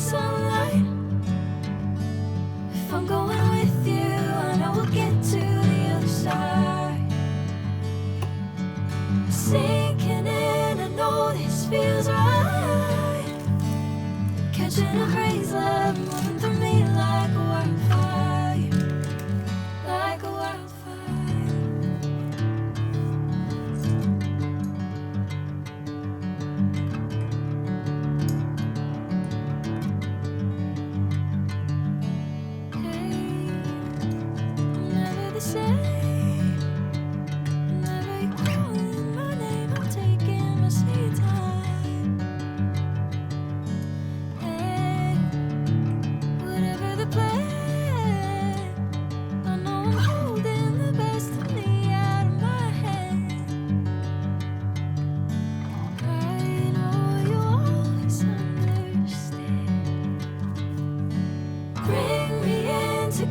sunlight. If I'm going with you, I know we'll get to the other side. Sinking in, I know this feels right. Catching a crazy love moving through me like a wildfire, like a wildfire.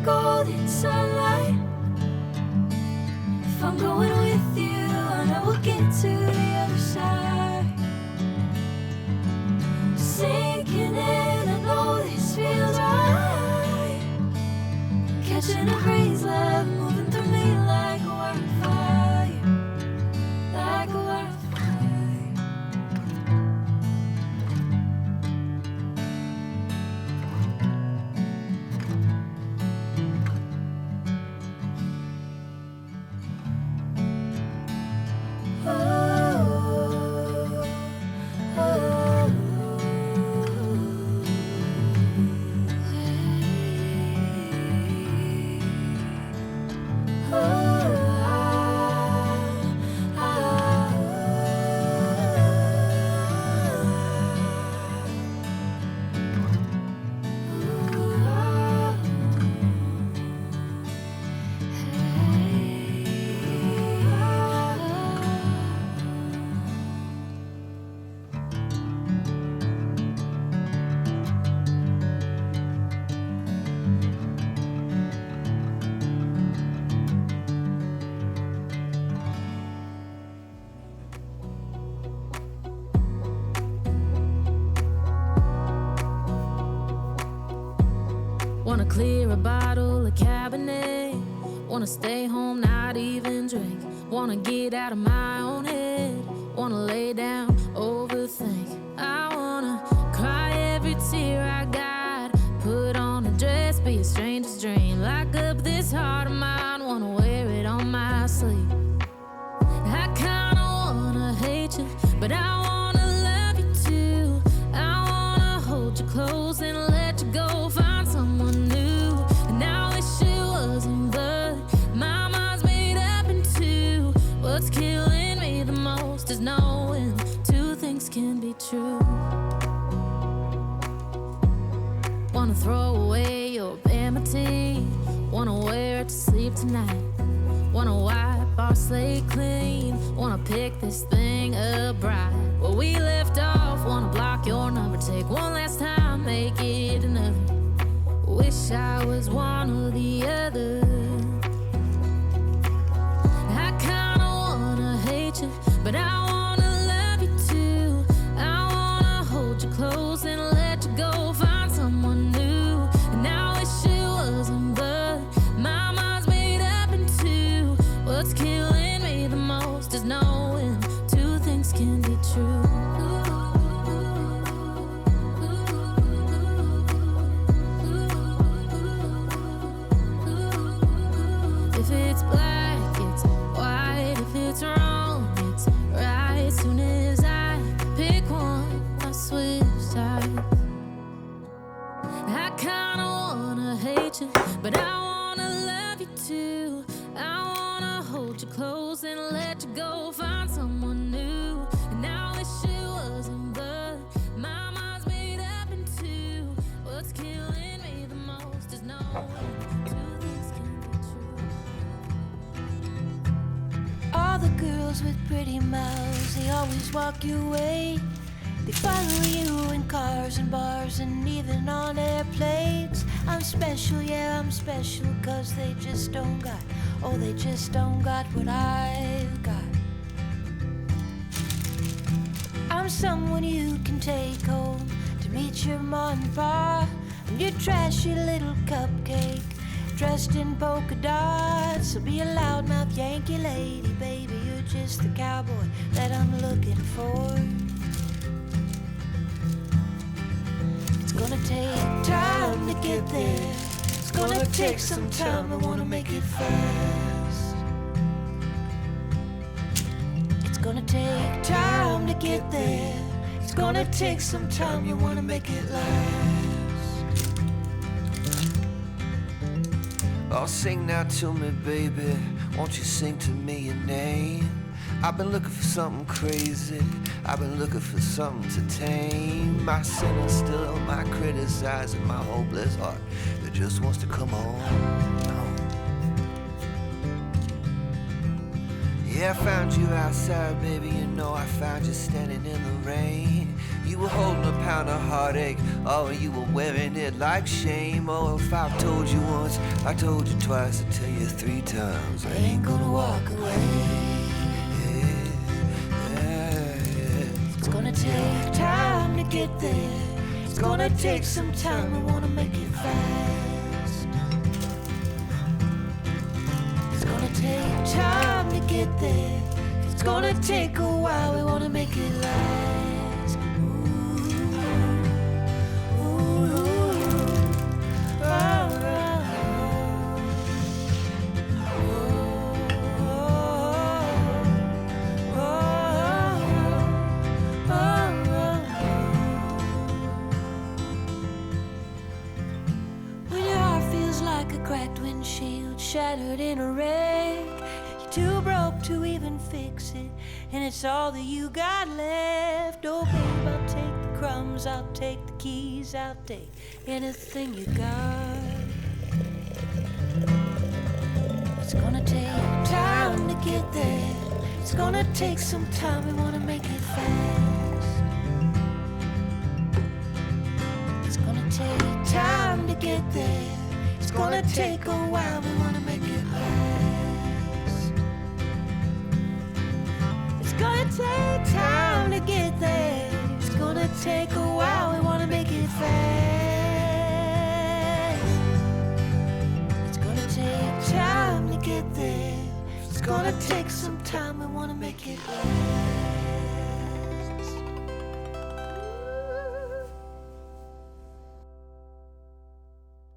Golden sunlight. If I'm going with you, I know we'll get to the other side. Sinking in, I know this feels right. Catching a crazy love moving through me like a wildfire, like a wildfire. Wanna clear a bottle of Cabernet. Wanna stay home, not even drink. Wanna get out of my own head. Wanna lay down, overthink. I wanna cry every tear I got. Put on a dress, be a stranger's dream. Lock up this heart of mine, wanna wear it on my sleeve. I kinda wanna hate you, but I wanna love you too. I wanna hold you close and let you go. Find someone new, and I wish it wasn't, but my mind's made up in two. What's killing me the most is knowing two things can be true. Wanna throw away your vanity. Wanna wear it to sleep tonight. Wanna wipe our slate clean. Wanna pick this thing up right where we left off. Wanna block your number, take one last time, make it another. Wish I was one or the other. I kinda wanna hate you, but I wanna love you too. I wanna hold you close and let you go. Find someone new, and I wish it wasn't, but my mind's made up in two. What's killing me the most is knowing two things can be true. If it's black, it's white. If it's wrong, it's right. Soon as I pick one, I switch sides. I kinda wanna hate you, but I wanna love you too. I wanna hold you close and let you go. Find someone new, and I wish it wasn't, but my mind's made up in two. What's killing me the most is knowing two things can be true. All the girls with pretty mouths, they always walk your way. They follow you in cars and bars and even on airplanes. I'm special, yeah, I'm special, 'cause they just don't got, oh, they just don't got what I've got. I'm someone you can take home to meet your mom and pa and your trashy little cupcake dressed in polka dots. So be a loudmouth Yankee lady, baby, you're just the cowboy that I'm looking for. It's gonna take time to get there. It's gonna take some time, I wanna make it fast. It's gonna take time to get there. It's gonna take some time, you wanna make it last. Oh, sing now to me, baby. Won't you sing to me your name? I've been looking for something crazy. I've been looking for something to tame my sinner still, my criticizing, my hopeless heart that just wants to come on. Yeah, I found you outside, baby. You know I found you standing in the rain. You were holding a pound of heartache. Oh, and you were wearing it like shame. Oh, if I've told you once, I told you twice, I tell you 3 times, I ain't gonna walk away. It's gonna take time to get there. It's gonna take some time, I wanna make it fast. It's gonna take time to get there. It's gonna take a while, we wanna make it last. Shattered in a wreck, you're too broke to even fix it, and it's all that you got left. Oh babe, I'll take the crumbs, I'll take the keys, I'll take anything you got. It's gonna take time to get there. It's gonna take some time, we wanna make it fast. It's gonna take time to get there. It's gonna take a while, we wanna make it last. It's gonna take time to get there. It's gonna take a while, we wanna make it fast. It's gonna take time to get there. It's gonna take some time, we wanna make it last.